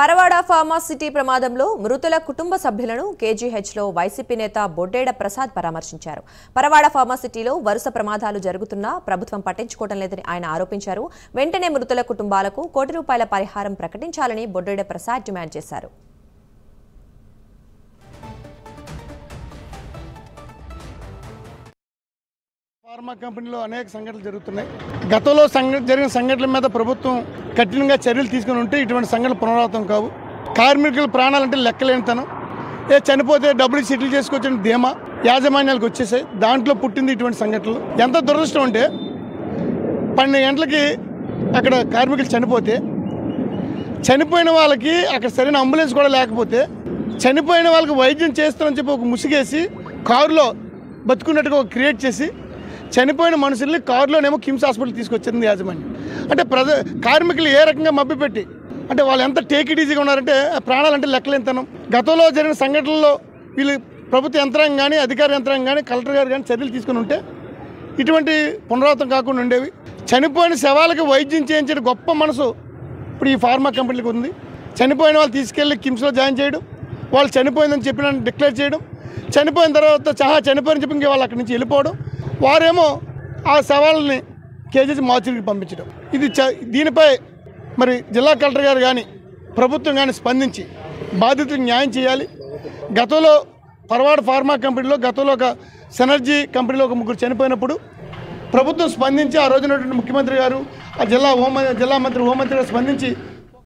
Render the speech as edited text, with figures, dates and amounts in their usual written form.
Paravada pharma city ప్రమాదంలో మృతుల కుటుంబ సభ్యులను కేజీహెచ్లో వైసీపీ నేత బొడ్డేడ ప్రసాద్ పరామర్శించారు. పరవాడ ఫార్మాసిటీలో వరుస ప్రమాదాలు జరుగుతున్నా ప్రభుత్వం పట్టించుకోవడం లేదని ఆయన ఆరోపించారు. వెంటనే మృతుల కుటుంబాలకు ₹1 కోటి పరిహారం ప్రకటించాలని బొడ్డేడ ప్రసాద్ డిమాండ్ చేశారు. ఫార్మా కంపెనీలో అనేక సంఘటనలు జరుగుతున్నాయి. గతంలో జరిగిన సంఘటనల మీద ప్రభుత్వం కఠినంగా చర్యలు తీసుకుని ఉంటే ఇటువంటి సంఘటనలు పునరావృతం కావు. కార్మికుల ప్రాణాలంటే లెక్కలేనితనం, చనిపోతే డబ్బులు సెటిల్ చేసుకోవచ్చని ధీమా యాజమాన్యాలకు వచ్చేసాయి. దాంట్లో పుట్టింది ఇటువంటి సంఘటనలు. ఎంత దురదృష్టం అంటే 12 గంటలకి అక్కడ కార్మికులు చనిపోతే, చనిపోయిన వాళ్ళకి అక్కడ సరైన అంబులెన్స్ కూడా లేకపోతే, చనిపోయిన వాళ్ళకి వైద్యం చేస్తామని చెప్పి ఒక ముసుగేసి కారులో బతుకున్నట్టుగా ఒక క్రియేట్ చేసి చనిపోయిన మనుషుల్ని కారులోనేమో కిమ్స్ హాస్పిటల్ తీసుకొచ్చింది యాజమాన్యం. అంటే కార్మికులు ఏ రకంగా మభ్యపెట్టి, అంటే వాళ్ళు ఎంత టేక్ ఇట్ ఈజీగా ఉన్నారంటే ప్రాణాలంటే లెక్కలేనితనం. గతంలో జరిగిన సంఘటనల్లో వీళ్ళు ప్రభుత్వ యంత్రాంగం కానీ, అధికార యంత్రాంగం కానీ, కలెక్టర్ గారు కానీ చర్యలు తీసుకుని ఉంటే ఇటువంటి పునరావృతం కాకుండా ఉండేవి. చనిపోయిన శవాలకు వైద్యం చేయించే గొప్ప మనసు ఇప్పుడు ఈ ఫార్మా కంపెనీలకు ఉంది. చనిపోయిన వాళ్ళు తీసుకెళ్ళి కిమ్స్లో జాయిన్ చేయడం, వాళ్ళు చనిపోయిందని చెప్పిన డిక్లేర్ చేయడం, చనిపోయిన తర్వాత చనిపోయిన చెప్పి ఇంక వాళ్ళు అక్కడి నుంచి వెళ్ళిపోవడం, వారేమో ఆ శవాలని కేజీహెచ్ మార్చురీకి పంపించడం. దీనిపై మరి జిల్లా కలెక్టర్ గారు కానీ ప్రభుత్వం కానీ స్పందించి బాధితులకు న్యాయం చేయాలి. గతంలో పరవాడ ఫార్మా కంపెనీలో గతంలో ఒక సెనర్జీ కంపెనీలో ఒక 3 చనిపోయినప్పుడు ప్రభుత్వం స్పందించి ఆ రోజున ముఖ్యమంత్రి గారు, ఆ జిల్లా మంత్రి హోంమంత్రి గారు స్పందించి